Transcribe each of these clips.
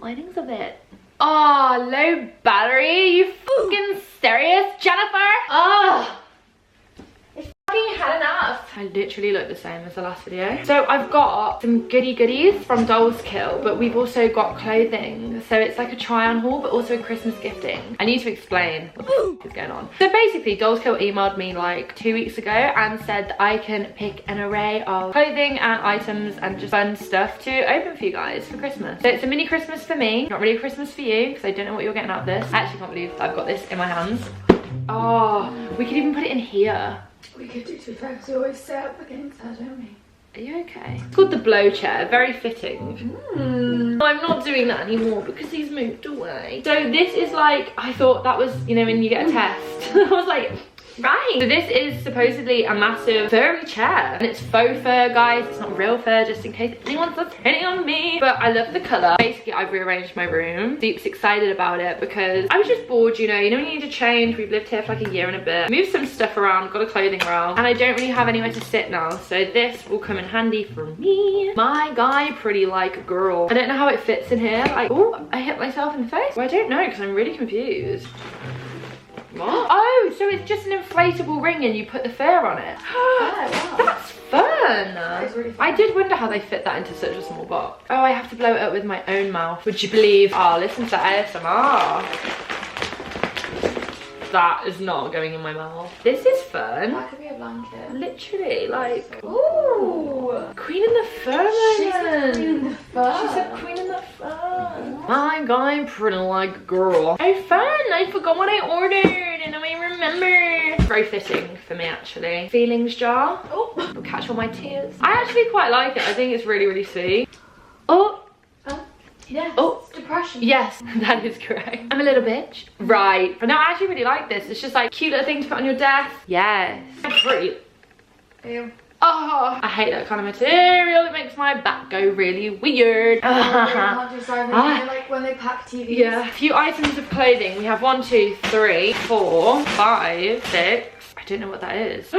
lining's a bit. Oh, low battery. You fucking serious, Jennifer? Oh. Had enough. I literally look the same as the last video. So I've got some goodies from Dolls Kill, but we've also got clothing. So it's like a try on haul, but also a Christmas gifting. I need to explain what the f is going on. So basically Dolls Kill emailed me like 2 weeks ago and said that I can pick an array of clothing and items and just fun stuff to open for you guys for Christmas. So it's a mini Christmas for me, not really a Christmas for you, because I don't know what you're getting out of this. I actually can't believe I've got this in my hands. Oh, we could even put it in here. We could do two things. We always set up against her, don't we? Are you okay? It's called the blow chair, very fitting. I'm not doing that anymore because he's moved away. So this is like, I thought that was, you know, when you get a test. I was like, right. So this is supposedly a massive furry chair. And it's faux fur, guys. It's not real fur, just in case anyone starts hitting on me. But I love the colour. Basically, I've rearranged my room. Deep's excited about it because I was just bored, you know. You know when you need to change. We've lived here for like a year and a bit. Moved some stuff around, got a clothing rail. And I don't really have anywhere to sit now. So this will come in handy for me. My guy, pretty like girl. I don't know how it fits in here. Like, oh, I hit myself in the face. Well, I don't know because I'm really confused. What? Oh, so it's just an inflatable ring and you put the fur on it. Wow. That's fun. That is really fun. I did wonder how they fit that into such a small box. Oh, I have to blow it up with my own mouth. Would you believe? Oh, listen to that ASMR. That is not going in my mouth. This is fun. That could be a blanket. Literally, like, ooh, queen in the fur. She's the queen in the fur. She's a queen in the fur. My guy, pretty like a girl. Oh, fun. I forgot what I ordered and I remember. Very fitting for me, actually. Feelings jar. Oh, it'll catch all my tears. I actually quite like it. I think it's really, really sweet. Oh. Yes. Oh, depression. Yes, that is correct. I'm a little bitch. Right. But no, I actually really like this. It's just like cute little thing to put on your desk. Yes. Pretty. Ew. Oh, I hate that kind of material. It makes my back go really weird. Like when they pack TVs. Yeah. A few items of clothing. We have 1, 2, 3, 4, 5, 6. I don't know what that is.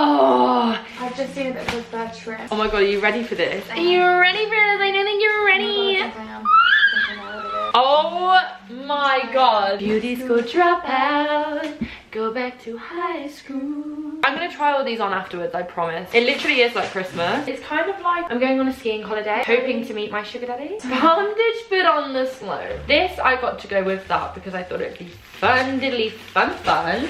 Oh, I've just seen it that says bed trim. oh my god, are you ready for this? Are you ready for this? I don't think you're ready. I think I am. I think I know what it is. Oh my god. Beauty school dropout. Go back to high school. I'm gonna try all these on afterwards, I promise. It literally is like Christmas. It's kind of like I'm going on a skiing holiday, hoping to meet my sugar daddy. Bondage but on the slope. This, I got to go with that because I thought it'd be fun, diddly fun.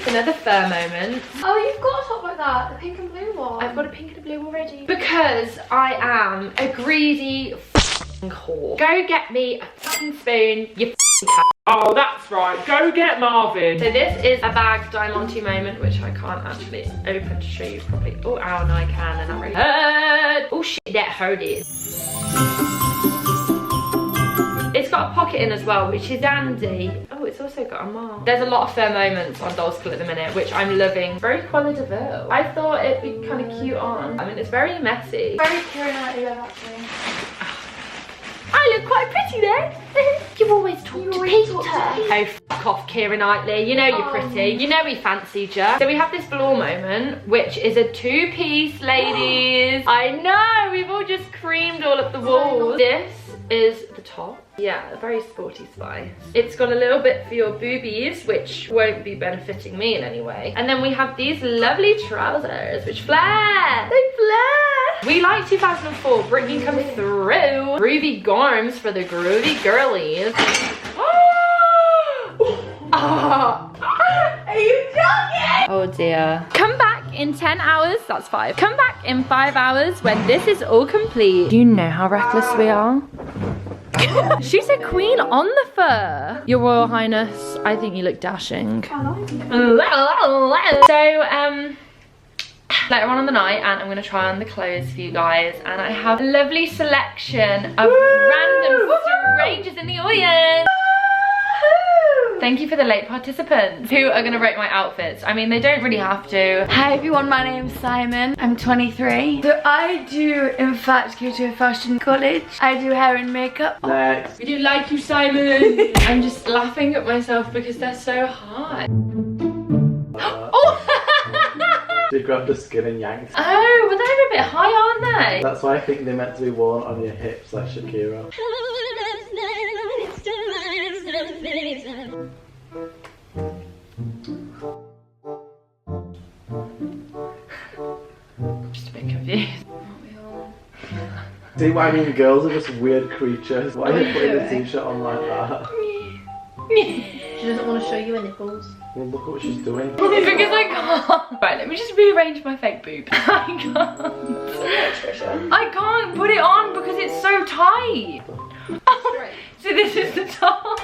Another fur moment. Oh, you've got a top like that, the pink and blue one. I've got a pink and a blue already. Because I am a greedy f***ing whore. Go get me a fucking spoon, you f***ing cat. Oh, that's right. Go get Marvin. So this is a bag Diamante moment, which I can't actually open to show you properly. Oh, ow, no, I can, and that really hurt. Oh shit, that hurted. It's got a pocket in as well, which is handy. Oh, it's also got a mark. There's a lot of fur moments on Dolls Kill at the minute, which I'm loving. Very Cruella de Vil. I thought it'd be kind of cute on. I mean, it's very messy. Very Keira Knightley, actually. I look quite pretty there. You always talk to Peter. Oh, fuck off, Keira Knightley. You know you're pretty. You know we fancied you. So we have this velour moment, which is a 2-piece, ladies. I know, we've all just creamed all up the walls. This is the top. Yeah, a very sporty spice. It's got a little bit for your boobies, which won't be benefiting me in any way. And then we have these lovely trousers, which flare. They flare. We like 2004. Britney comes through. Groovy gorms for the groovy girlies. Are you joking? Oh dear. Come back in 10 hours. That's 5. Come back in 5 hours when this is all complete. Do you know how reckless we are? She's a queen on the fur. Your Royal Highness, I think you look dashing. So, later on in the night, and I'm going to try on the clothes for you guys, and I have a lovely selection of random strangers in the audience. Thank you for the late participants who are going to rate my outfits. I mean, they don't really have to. Hi everyone, my name's Simon. I'm 23. So I do, in fact, go to a fashion college. I do hair and makeup. Next. We do like you, Simon. I'm just laughing at myself because they're so hot. Oh! They grabbed the skin and yanked. Oh, but they're a bit high, aren't they? That's why I think they're meant to be worn on your hips like Shakira. Just a bit confused. See what I mean? Girls are just weird creatures. Why are you putting a t-shirt on like that? She doesn't want to show you her nipples. Well, look at what she's doing. Because I can't. Right, let me just rearrange my fake boob. I can't. I can't put it on because it's so tight. So this is the top.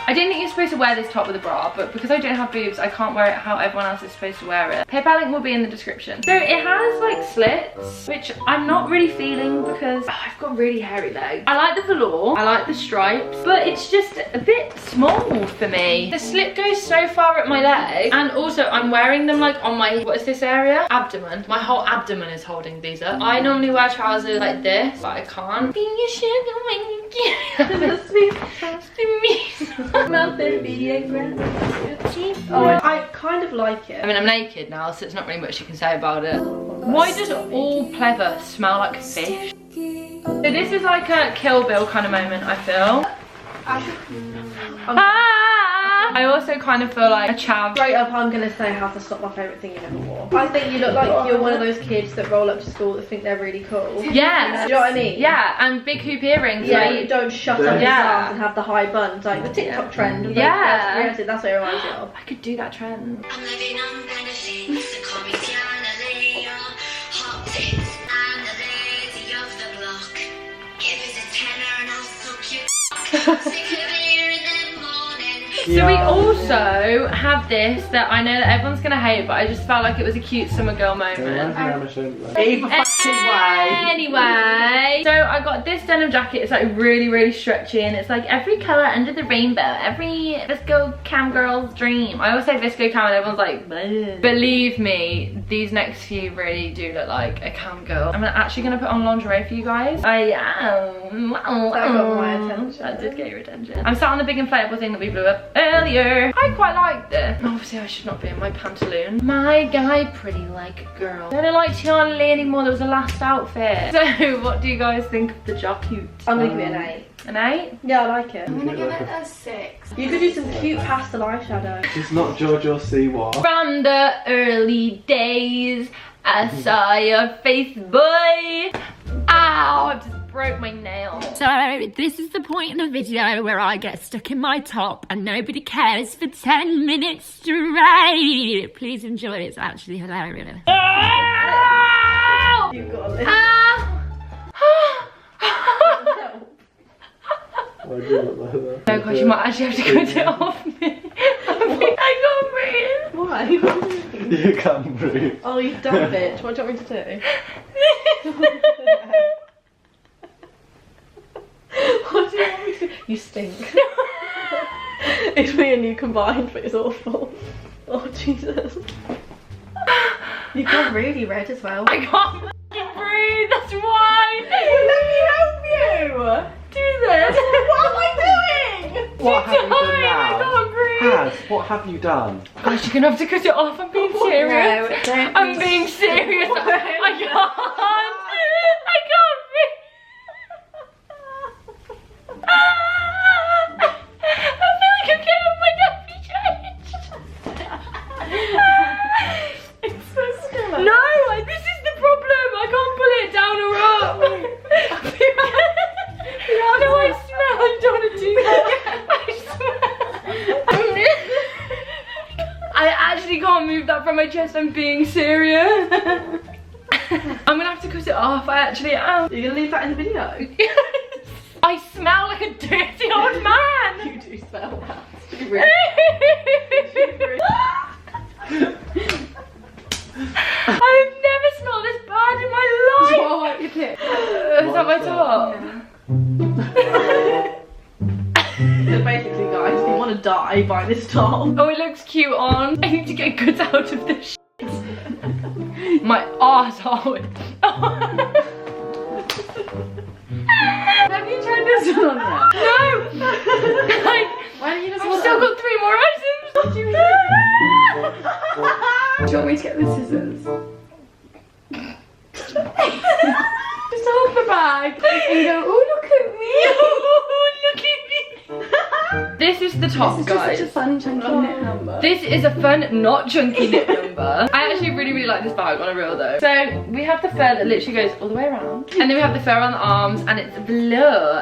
I didn't think you're supposed to wear this top with a bra, but because I don't have boobs, I can't wear it how everyone else is supposed to wear it. PayPal link will be in the description. So it has like slits, which I'm not really feeling because I've got really hairy legs. I like the velour, I like the stripes, but it's just a bit small for me. The slit goes so far up my leg, and also I'm wearing them like on my, what is this area? Abdomen. My whole abdomen is holding these up. I normally wear trousers like this, but I can't. Be your sugar when you get nothing be a Oh, I kind of like it. I mean, I'm naked now, so it's not really much you can say about it. Why does all pleather smell like fish? So this is like a Kill Bill kind of moment, I feel. I also kind of feel like a chav. Straight up, I'm gonna say Half is not my favourite thing you ever wore. I think you look like you're one of those kids that roll up to school that think they're really cool. Yeah. Do you know what I mean? Yeah, and big hoop earrings. Yeah, Like, you don't shut up his Yeah. ass and have the high buns, like the TikTok trend. Of Yeah. Reality, that's what it reminds me of. I could do that trend. I'm living on benefits, so call me Tiana Leo. Hot tits, I'm the lady of the block. Give us a tenner and I'll suck you. Sick of beer in the morning. So we also have this that I know that everyone's gonna hate, but I just felt like it was a cute summer girl moment. Anyway, so I got this denim jacket. It's like really stretchy, and it's like every colour under the rainbow, every Visco cam girl's dream. I always say Visco cam and everyone's like, bleh. Believe me, these next few really do look like a cam girl. I'm actually gonna put on lingerie for you guys. I am. That got my attention. That did get your attention. I'm sat on the big inflatable thing that we blew up earlier. I quite like this. Obviously I should not be in my pantaloon. My guy pretty like a girl. I don't like Tiana Lee anymore. There was a last outfit. So what do you guys think of the jacket? I'm gonna give it an 8. An 8? Yeah, I like it. I'm gonna give it a 6. You could do some cute pastel eyeshadow. She's not Jojo Siwa. From the early days, I saw your face, boy. Ow, I just broke my nail. So this is the point in the video where I get stuck in my top and nobody cares for 10 minutes straight. Please enjoy it, it's actually hilarious. Ow! You've got this. Why do you look like that? Oh gosh, you might actually have to cut it off me. I can't breathe. Why? You can't breathe. Oh, you dumb bitch. What do you want me to do? What do you want me to do? You stink. It's me and you combined, but it's awful. Oh, Jesus. You got really red as well. I can't breathe, that's why. Let me help you. Do this. What am I doing? What have you done I now? can't breathe. Haz, what have you done? Gosh, you're gonna have to cut it off. I'm being serious. No, don't I'm be being serious. I can't. I can't breathe. I feel like I'm getting my nappy changed. It's so scary. No, this is the problem. I can't pull it down or up. No, I smell. I don't want to do that. I smell. I actually can't move that from my chest. I'm being serious. I'm gonna have to cut it off. I actually am. You're gonna leave that in the video? I smell like a dirty old man. You do smell that. You really I've never smelled this bad in my life. Well, like your tip. Is that my top? So basically, guys, if you want to die, buy this top. Oh, it looks cute on. I need to get guts out of this shit. My arsehole. Have you tried this one on yet? No! Like, Why don't you just I've still got 3 more items. What do you mean? Do you want me to get the scissors? Just hold the bag and go, oh, look at me. Oh, look at me. this is the top, This is guys. just such a fun chunky knit number. This is a fun, not chunky knit number. I actually really like this bag on a reel though. So we have the fur that literally goes all the way around. And then we have the fur on the arms and it's blue.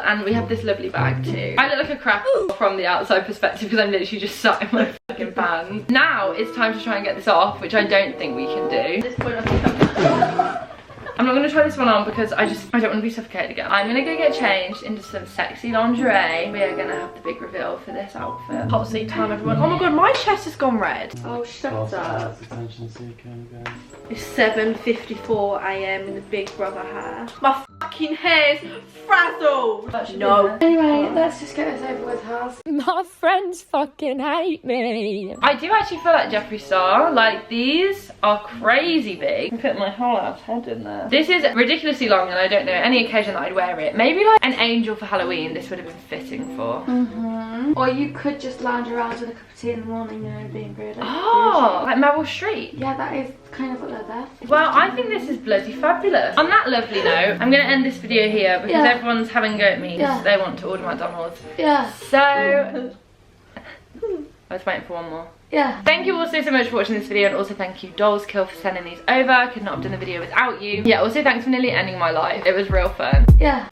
And we have this lovely bag too. I look like a crap from the outside perspective because I'm literally just sat in my fucking pants. Now it's time to try and get this off, which I don't think we can do. At this point, I think I'm not going to try this one on because I don't want to be suffocated again. I'm going to go get changed into some sexy lingerie. We are going to have the big reveal for this outfit. hot seat time, everyone. Oh my god, my chest has gone red. Oh, shut Also, up. that's attention seeking again. It's 7:54 AM in the Big Brother hair. My fucking hair's frazzled. No. Anyway, let's just get this over with, Haz. My friends fucking hate me. I do actually feel like Jeffree Star. Like, these are crazy big. I put my whole ass head in there. This is ridiculously long and I don't know any occasion that I'd wear it. Maybe like an angel for Halloween this would have been fitting for. Or you could just lounge around with a cup of tea in the morning, you know, being rude. Oh, like Meryl Streep. Yeah, that is kind of what they're there for. Well, I think this is bloody fabulous. On that lovely note, I'm going to end this video here because Yeah. everyone's having a go at me because Yeah. they want to order McDonald's. Yeah, So, I was waiting for one more. yeah. Thank you all so much for watching this video, and also thank you Dolls Kill for sending these over. I could not have done the video without you. Yeah, also thanks for nearly ending my life. It was real fun. Yeah.